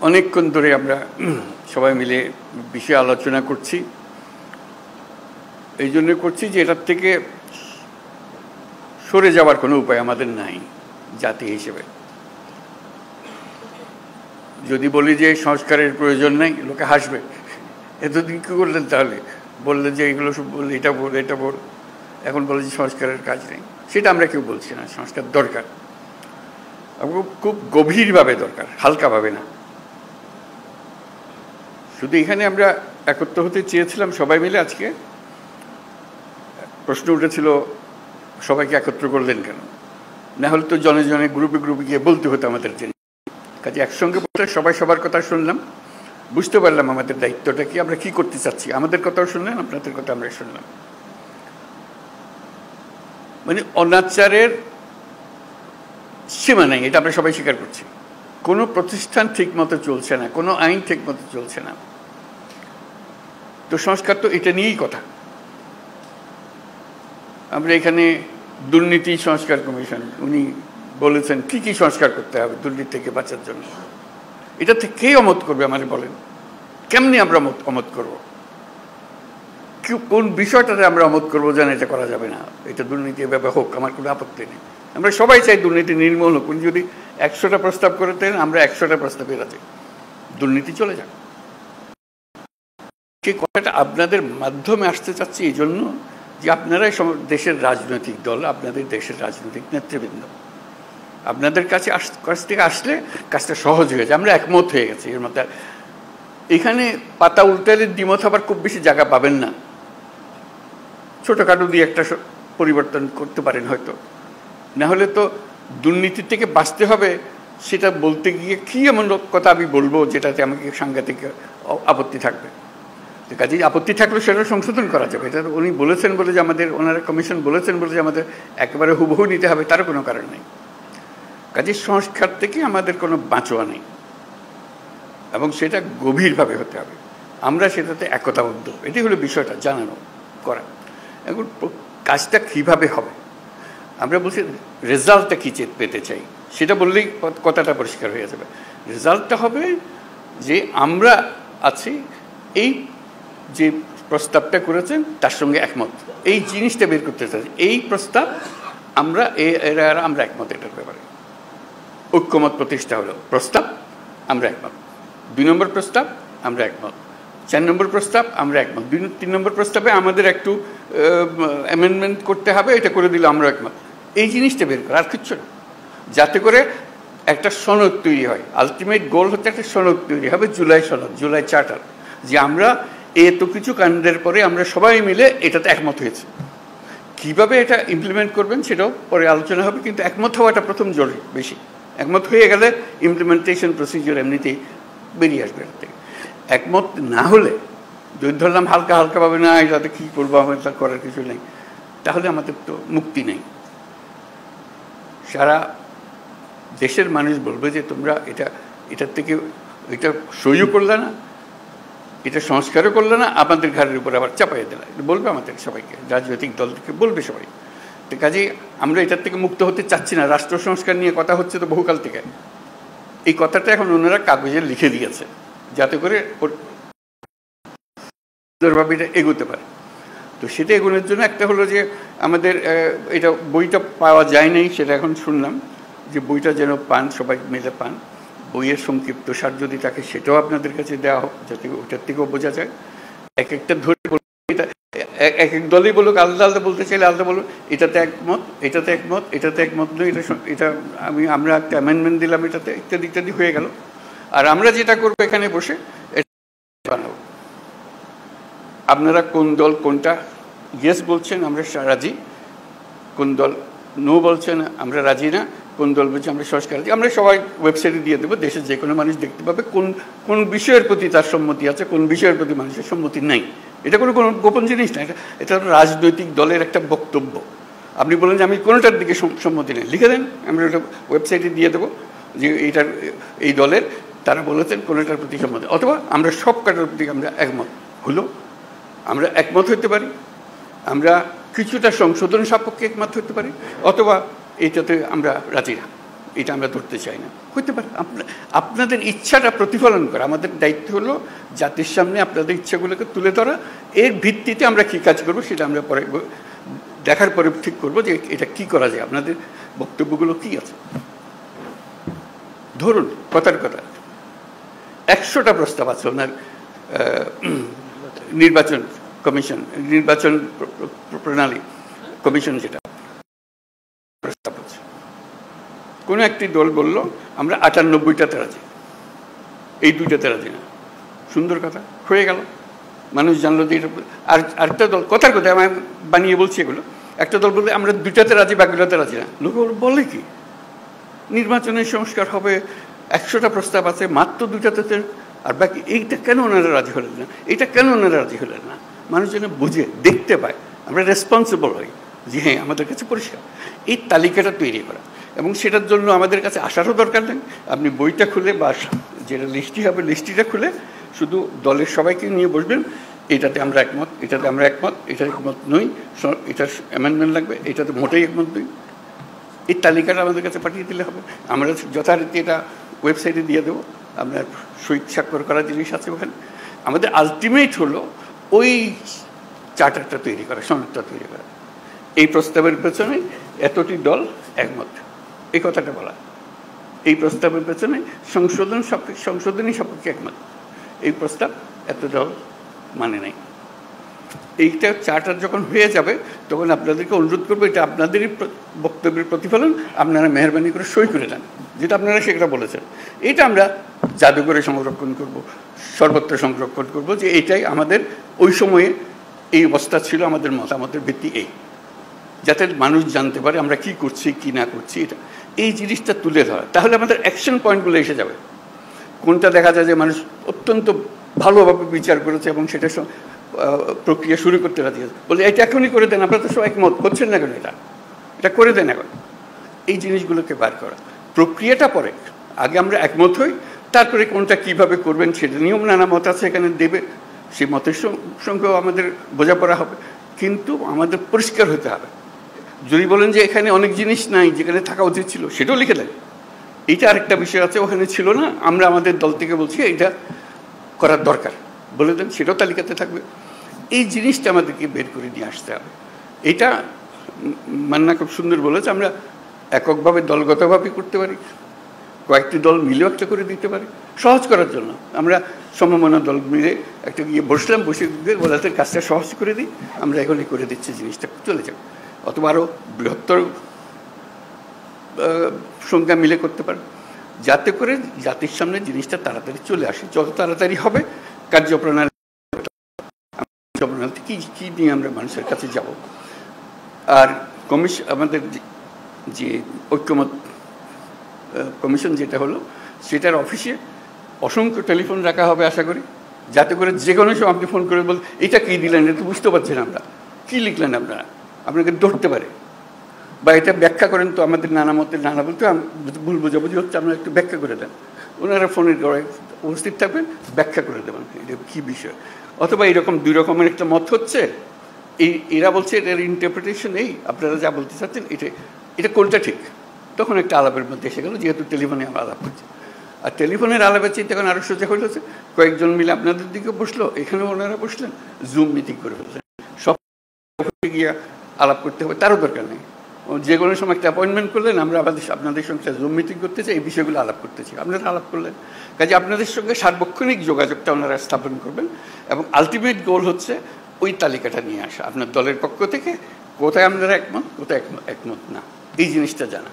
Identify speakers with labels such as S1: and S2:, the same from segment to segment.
S1: অনেকক্ষণ ধরে আমরা সবাই মিলে বিষয়ে আলোচনা করছি। এই জন্য করছি যে এটার থেকে সরে যাওয়ার কোনো উপায় আমাদের নাই জাতি হিসেবে। যদি বলি যে সংস্কারের প্রয়োজন নেই, লোকে হাসবে, এতদিন কী করলেন তাহলে? বললেন যে এগুলো সব বললে, এটা বল এটা বল, এখন বলে যে সংস্কারের কাজ নেই। সেটা আমরা কেউ বলছি না, সংস্কার দরকার, খুব গভীরভাবে দরকার, হালকাভাবে না। শুধু এখানে আমরা একত্র হতে চেয়েছিলাম সবাই মিলে। আজকে প্রশ্ন উঠেছিল সবাইকে একত্র করলেন কেন? না হলে তো জনে জনে গ্রুপে গ্রুপে গিয়ে বলতে হতো আমাদের জন্য। কাজে একসঙ্গে বসে সবাই সবার কথা শুনলাম, বুঝতে পারলাম আমাদের দায়িত্বটা কি, আমরা কি করতে চাচ্ছি। আমাদের কথাও শুনলেন, আপনাদের কথা আমরা শুনলাম। মানে অনাচারের সীমা নেই, এটা আমরা সবাই স্বীকার করছি। কোনো প্রতিষ্ঠান ঠিক মতো চলছে না, কোনো আইন ঠিক মতো চলছে না। তো সংস্কার তো এটা নিয়েই কথা। আমরা এখানে দুর্নীতি সংস্কার কমিশন, উনি বলেছেন কি কি সংস্কার করতে হবে দুর্নীতি থেকে বাঁচার জন্য। এটা থেকে কে অমত করবে আমাদের বলেন? কেমনি আমরা অমত করব? কোন বিষয়টাতে আমরা অমত করবো যেন এটা করা যাবে না, এটা দুর্নীতি এভাবে হোক, আমার কোনো আপত্তি নেই। আমরা সবাই চাই দুর্নীতি নির্মূল হোক। উনি যদি 100টা প্রস্তাব করে দেন, আমরা 100টা প্রস্তাবে রাজি, দুর্নীতি চলে যাক। সে কথাটা আপনাদের মাধ্যমে আসতে চাচ্ছি এই জন্য যে আপনারাই দেশের রাজনৈতিক দল, আপনাদের দেশের রাজনৈতিক নেতৃবৃন্দ, আপনাদের কাছ থেকে আসলে কাজটা সহজ হয়ে যায়। আমরা একমত হয়ে গেছি এর মধ্যে। এখানে পাতা উল্টালে দ্বিমত আবার খুব বেশি জায়গা পাবেন না। ছোটোখাটো দিয়ে একটা পরিবর্তন করতে পারেন হয়তো, না হলে তো দুর্নীতির থেকে বাঁচতে হবে। সেটা বলতে গিয়ে কী এমন কথা আমি বলবো যেটাতে আমাকে সাংঘাতিক আপত্তি থাকবে। কাজেই আপত্তি থাকলে সেটা সংশোধন করা যাবে। এটা উনি বলেছেন বলে যে আমাদের, ওনারা কমিশন বলেছেন বলে যে আমাদের একেবারে হুবহু নিতে হবে তারও কোনো কারণ নেই। কাজেই সংস্কার থেকে আমাদের কোনো বাঁচোয়া নেই, এবং সেটা গভীরভাবে হতে হবে। আমরা সেটাতে একতাবদ্ধ, এটাই হলো বিষয়টা, জানানো করা। এখন কাজটা কীভাবে হবে? আমরা বলছি রেজাল্টটা কী পেতে চাই, সেটা বললেই কথাটা পরিষ্কার হয়ে যাবে। রেজাল্টটা হবে যে আমরা আছি, এই যে প্রস্তাবটা করেছেন তার সঙ্গে একমত, এই জিনিসটা বের করতে চাই। এই প্রস্তাব আমরা আমরা একমত, এটার ব্যাপারে ঐক্যমত প্রতিষ্ঠা হলো। প্রস্তাব আমরা একমত, 2 নম্বর প্রস্তাব আমরা একমত, 4 নম্বর প্রস্তাব আমরা একমত, 3 নম্বর প্রস্তাবে আমাদের একটু অ্যামেন্ডমেন্ট করতে হবে, এটা করে দিলে আমরা একমত। এই জিনিসটা বের করা, আর কিচ্ছু না, যাতে করে একটা সনদ তৈরি হয়। আলটিমেট গোল হচ্ছে একটা সনদ তৈরি হবে, জুলাই সনদ, জুলাই চার্টার, যে আমরা এত কিছু কাণ্ডের পরে আমরা সবাই মিলে এটাতে একমত হয়েছে। কিভাবে এটা ইমপ্লিমেন্ট করবেন সেটাও পরে আলোচনা হবে, কিন্তু একমত হওয়াটা প্রথম জরুরি বেশি। একমত হয়ে গেলে ইমপ্লিমেন্টেশন প্রসিজিওর এমনিতেই বেরিয়ে আসবে এর থেকে। একমত না হলে, যদি ধরলাম হালকা হালকাভাবে না, এটাতে কী করবো, আমার তা করার কিছু নেই, তাহলে আমাদের তো মুক্তি নেই। সারা দেশের মানুষ বলবে যে তোমরা এটার থেকে এটা সহ্য করলে না, এটা সংস্কারও করলে না, আপনাদের ঘরের উপর আবার চাপাইয়ে দিলা, বলবে আমাদের সবাইকে, রাজনৈতিক দল থেকে বলবে সবাই। তো কাজেই আমরা এটার থেকে মুক্ত হতে চাচ্ছি না। রাষ্ট্র সংস্কার নিয়ে কথা হচ্ছে তো বহুকাল থেকে। এই কথাটা এখন ওনারা কাগজে লিখে দিয়েছে যাতে করে সুন্দরভাবে এটা এগোতে পারে। তো সেটা এগোনোর জন্য একটা হলো যে আমাদের এটা বইটা পাওয়া যায় নাই, সেটা এখন শুনলাম যে বইটা যেন পান, সবাই মিলে পান। বইয়ের সংক্ষিপ্ত সার যদি থাকে সেটাও আপনাদের কাছে দেওয়া হোক, যাতে ওটার থেকেও বোঝা যায়। এক একটা ধরে এটা এক এক দলই বলুক, আলাদা আলাদা বলতে চাইলে আলাদা বলুক, এটাতে একমত, এটাতে একমত, এটাতে একমত নয়, এটা আমরা একটা অ্যামেন্ডমেন্ট দিলাম এটাতে, ইত্যাদি ইত্যাদি হয়ে গেল। আর আমরা যেটা করবো এখানে বসে বানাবো। আপনারা কোন দল কোনটা ইয়েস বলছেন আমরা রাজি, কোন দল নো বলছেন আমরা রাজি না, কোন দল বলছে আমরা সংস্কার রাজি, আমরা সবাই ওয়েবসাইটে দিয়ে দেবো। দেশের যে কোনো মানুষ দেখতে পাবে কোন কোন বিষয়ের প্রতি তার সম্মতি আছে, কোন বিষয়ের প্রতি মানুষের সম্মতি নেই। এটা কোনো গোপন জিনিস না, এটা রাজনৈতিক দলের একটা বক্তব্য। আপনি বলেন যে আমি কোনোটার দিকে সম্মতি নেই, লিখে দেন, আমরা ওটা ওয়েবসাইটে দিয়ে দেবো যে এইটার এই দলের তারা বলেছেন কোনোটার প্রতি সম্মতি, অথবা আমরা সব কাটার প্রতি আমরা একমত হলো, আমরা একমত হতে পারি। আমরা কিছুটা সংশোধন সাপেক্ষে একমত হতে পারি, অথবা এইটাতে আমরা রাজি না, এটা আমরা ধরতে চাই না। হইতে পারে আপনাদের ইচ্ছাটা প্রতিফলন করা। আমাদের দায়িত্ব হলো জাতির সামনে আপনাদের ইচ্ছাগুলোকে তুলে ধরা, এর ভিত্তিতে আমরা কী কাজ করবো সেটা আমরা পরে দেখার পরে ঠিক করবো যে এটা কি করা যায়, আপনাদের বক্তব্যগুলো কি আছে। ধরুন কথার কথা 100টা প্রস্তাব আছে ওনার নির্বাচন কমিশন, নির্বাচন প্রণালী কমিশন, যেটা প্রস্তাব আছে। কোনো একটি দল বলল আমরা 98টাতে রাজি, এই 2টাতে রাজি না। সুন্দর কথা, হয়ে গেল, মানুষ জানলো যে এটা। আর আরেকটা দল, কথার কথা আমি বানিয়ে বলছি এগুলো, একটা দল বললে আমরা 2টাতে রাজি, বাকিটাতে রাজি না। লোক বলে কি নির্বাচনের সংস্কার হবে, 100টা প্রস্তাব আছে, মাত্র 2টাতে, আর বাকি এইটা কেন ওনারা রাজি হলেন না, এটা কেন ওনারা রাজি হলেন না। মানুষ যেন বুঝে দেখতে পায়, আমরা রেসপন্সিবল হই যে হ্যাঁ আমাদের কাছে পরিষ্কার। এই তালিকাটা তৈরি করা, এবং সেটার জন্য আমাদের কাছে আসারও দরকার নেই। আপনি বইটা খুলে বা যেটা লিস্টটি হবে লিস্টটিটা খুলে শুধু দলের সবাইকে নিয়ে বসবেন, এটাতে আমরা একমত, এটাতে আমরা একমত, এটা একমত নই, এটার অ্যামেন্ডমেন্ট লাগবে, এটাতে মোটেই একমত নই। এই তালিকাটা আমাদের কাছে পাঠিয়ে দিলে হবে। আমরা যথারীতি এটা ওয়েবসাইটে দিয়ে দেবো, আপনার সহিত স্বাক্ষর করা জিনিস আছে ওখানে। আমাদের আলটিমেট হলো ওই চার্টারটা তৈরি করা, সনদটা তৈরি করা। এই প্রস্তাবের পেছনে এতটি দল একমত, এই কথাটা বলা। এই প্রস্তাবের পেছনে সংশোধনী সাপেক্ষে একমত, এই প্রস্তাব এত দল মানে নাই। এইটা চার্টার যখন হয়ে যাবে তখন আপনাদেরকে অনুরোধ করবো, এটা আপনাদেরই বক্তব্যের প্রতিফলন, আপনারা মেহরবানি করে সই করে দেন, যেটা আপনারা সেটা বলেছেন। এটা আমরা জাদুঘরে সংরক্ষণ করব, সর্বত্র সংরক্ষণ করব, যে এটাই আমাদের ওই সময়ে এই অবস্থা ছিল, আমাদের মতামতের ভিত্তি এই, যাতে মানুষ জানতে পারে আমরা কি করছি কি না করছি। এটা এই জিনিসটা তুলে ধরা, তাহলে আমাদের অ্যাকশন পয়েন্টগুলো এসে যাবে। কোনটা দেখা যায় যে মানুষ অত্যন্ত ভালোভাবে বিচার করেছে এবং সেটা প্রক্রিয়া শুরু করতে রাজি আছে, বলে এটা এখনই করে দেন, আপনারা তো সব একমত হচ্ছেন না কেন, এটা করে দেন এখন। এই জিনিসগুলোকে বার করা, প্রক্রিয়াটা পরে, আগে আমরা একমত হই, তারপরে কোনটা কিভাবে করবেন সেটা নিয়ম নানা মত আছে এখানে দেবে, সেই মতের সঙ্গেও আমাদের বোঝাপড়া হবে, কিন্তু আমাদের পরিষ্কার হতে হবে। যদি বলেন যে এখানে অনেক জিনিস নাই যেখানে থাকা উচিত ছিল, সেটাও লিখে দেন। এইটা আরেকটা বিষয় আছে, ওখানে ছিল না, আমরা আমাদের দল থেকে বলছি এটা করার দরকার, বলে দেন, সেটাও তালিকাতে থাকবে। এই জিনিসটা আমাদেরকে বের করে নিয়ে আসতে হবে। এটা মান্না খুব সুন্দর বলেছে, আমরা এককভাবে দলগতভাবে করতে পারি, কয়েকটি দল মিলেও একটা করে দিতে পারি, সহজ করার জন্য। আমরা সমমনা দল মিলে একটা গিয়ে বসলাম, বসে দিয়ে বলাতে কাজটা সহজ করে দিই, আমরা এখনই করে দিচ্ছি, জিনিসটা চলে যাবে। অথবা আরও বৃহত্তর সংখ্যা মিলে করতে পারে, যাতে করে জাতির সামনে জিনিসটা তাড়াতাড়ি চলে আসে। যত তাড়াতাড়ি হবে কার্যপ্রণালী কি কী নিয়ে আমরা মানুষের কাছে যাব। আর আমাদের যে ঐক্যমত কমিশন যেটা হলো, সেটার অফিসে অসংখ্য টেলিফোন রাখা হবে আশা করি, যাতে করে যে কোনো সময় আপনি ফোন করে বল এটা কী দিলেন, এটা তো বুঝতে পারছেন আমরা, কী লিখলেন আপনারা, আপনাকে ধরতে পারে, বা এটা ব্যাখ্যা করেন তো, আমাদের নানা মতের নানা বলতে ভুল বোঝাবুঝি হচ্ছে, আপনারা একটু ব্যাখ্যা করে দেন। ওনারা ফোনের গড়ায় উপস্থিত থাকবেন, ব্যাখ্যা করে দেবেন এটা কী বিষয়। অথবা এরকম 2 রকমের একটা মত হচ্ছে, এরা বলছে এটার ইন্টারপ্রিটেশন এই, আপনারা যা বলতে চাচ্ছেন এটা কোনটা ঠিক, তখন একটা আলাপের মধ্যে এসে গেল, যেহেতু টেলিফোনে আলাপ হচ্ছে। আর টেলিফোনের আলাপের চেয়ে তখন আরও সোজা হয়েছে, কয়েকজন মিলে আপনাদের দিকে বসলো, এখানেও ওনারা বসলেন, জুম মিটিং করে ফেললেন, সব গিয়ে আলাপ করতে হবে তারও দরকার নেই। যে কোনো সময় একটা অ্যাপয়েন্টমেন্ট করলেন, আমরা আপনাদের সঙ্গে জুম মিটিং করতে চাই, এই বিষয়গুলো আলাপ করতে চাই, আপনারা আলাপ করলেন। কাজে আপনাদের সঙ্গে সার্বক্ষণিক যোগাযোগটা ওনারা স্থাপন করবেন, এবং আলটিমেট গোল হচ্ছে ওই তালিকাটা নিয়ে আসা আপনার দলের পক্ষ থেকে, কোথায় আপনারা একমত, কোথায় একমত না, এই জিনিসটা জানা।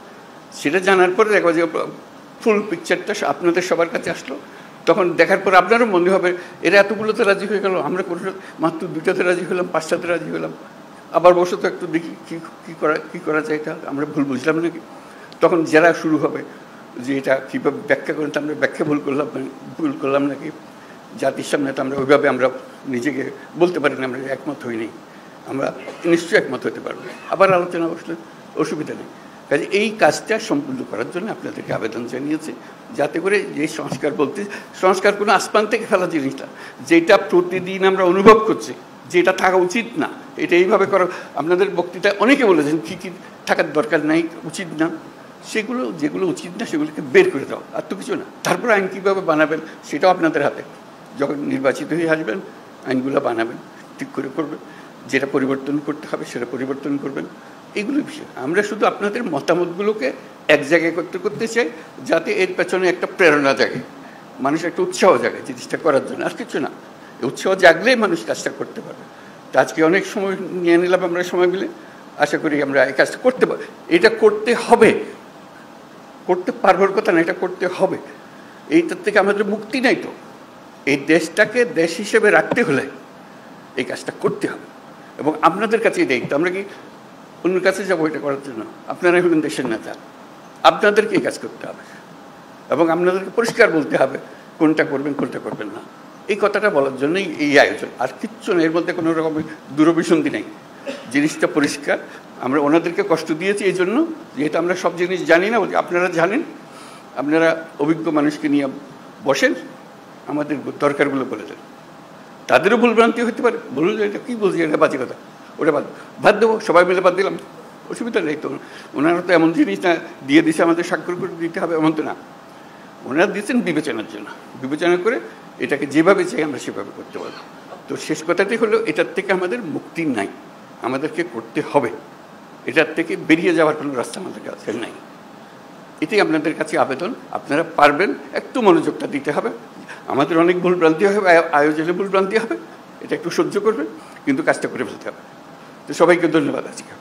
S1: সেটা জানার পরে দেখো যে ফুল পিকচারটা আপনাদের সবার কাছে আসলো, তখন দেখার পর আপনারও মনে হবে এরা এতগুলোতে রাজি হয়ে গেল, আমরা কোনো মাত্র 2টাতে রাজি হলাম, 5টাতে রাজি হলাম, আবার বসে তো একটু দেখি কী করা যায়, এটা আমরা ভুল বুঝলাম নাকি। তখন যারা শুরু হবে যে এটা কীভাবে ব্যাখ্যা করেন, আমরা ব্যাখ্যা ভুল করলাম নাকি, জাতির সামনে তো আমরা ওইভাবে আমরা নিজেকে বলতে পারি না আমরা একমত হইনি, আমরা নিশ্চয়ই একমত হতে পারবো, আবার আলোচনা বসলে অসুবিধা নেই। কাজে এই কাজটা সম্পূর্ণ করার জন্য আপনাদেরকে আবেদন জানিয়েছি, যাতে করে যে সংস্কার কোনো আসমান থেকে ফেলা জিনিস না, যেটা প্রতিদিন আমরা অনুভব করছি যেটা থাকা উচিত না, এটা এইভাবে করা। আপনাদের বক্তৃতায় অনেকে বলেছেন কী কী থাকার দরকার নাই, উচিত না, সেগুলো যেগুলো উচিত না সেগুলোকে বের করে দাও, আর তো কিছু না। তারপর আইন কীভাবে বানাবেন সেটাও আপনাদের হাতে। যখন নির্বাচিত হয়ে আসবেন আইনগুলো বানাবেন, ঠিক করে করবেন, যেটা পরিবর্তন করতে হবে সেটা পরিবর্তন করবেন। এইগুলো বিষয় আমরা শুধু আপনাদের মতামতগুলোকে এক জায়গায় করতে চাই, যাতে এর পেছনে একটা প্রেরণা জাগে, মানুষ একটা উৎসাহ জাগে জিনিসটা করার জন্য, আর কিছু না। উৎসাহ জাগলেই মানুষ কাজটা করতে পারবে। তো আজকে অনেক সময় নিয়ে নিলাম আমরা, সময় মিলে আশা করি আমরা এই কাজটা করতে পারবো। এটা করতে হবে, করতে পারবার কথা না, এটা করতে হবে। এইটার থেকে আমাদের মুক্তি নাই। তো এই দেশটাকে দেশ হিসেবে রাখতে হলে এই কাজটা করতে হবে, এবং আপনাদের কাছে এই দায়িত্ব। আমরা কি অন্যের কাছে যাবো এটা করার জন্য? আপনারাই হলেন দেশের নেতা, আপনাদেরকে এই কাজ করতে হবে, এবং আপনাদেরকে পরিষ্কার বলতে হবে কোনটা করবেন কোনটা করবেন না। এই কথাটা বলার জন্যই এই আয়োজন, আর কিচ্ছু না। এর মধ্যে কোনো রকমের দূরভিসন্ধি নেই, জিনিসটা পরিষ্কার। আমরা ওনাদেরকে কষ্ট দিয়েছি এই জন্য, যেহেতু আমরা সব জিনিস জানি না, আপনারা জানেন। আপনারা অভিজ্ঞ মানুষকে নিয়ে বসেন, আমাদের দরকারগুলো বলে দেন। তাদেরও ভুলভ্রান্তি হতে পারে, বলুন এটা কী বলছি, এটা বাজে কথা, ওটা বাদ দেবো, সবাই মিলে বাদ দিলাম, অসুবিধা নেই তো। ওনারা তো এমন জিনিস না দিয়ে দিছে আমাদের স্বাক্ষর করে দিতে হবে, এমন তো না। ওনারা দিয়েছেন বিবেচনার জন্য, বিবেচনা করে এটাকে যেভাবে চাই আমরা সেভাবে করতে পারবো। তো শেষ কথাটি হলো, এটার থেকে আমাদের মুক্তি নাই, আমাদেরকে করতে হবে। এটার থেকে বেরিয়ে যাওয়ার কোনো রাস্তা আমাদের কাছে নাই। এটাই আপনাদের কাছে আবেদন। আপনারা পারবেন, একটু মনোযোগটা দিতে হবে। আমাদের অনেক ভুলভ্রান্তি হবে, আয়োজনে ভুলভ্রান্তি হবে, এটা একটু সহ্য করবেন, কিন্তু কাজটা করে ফেলতে হবে। তো সবাইকে ধন্যবাদ আজকে।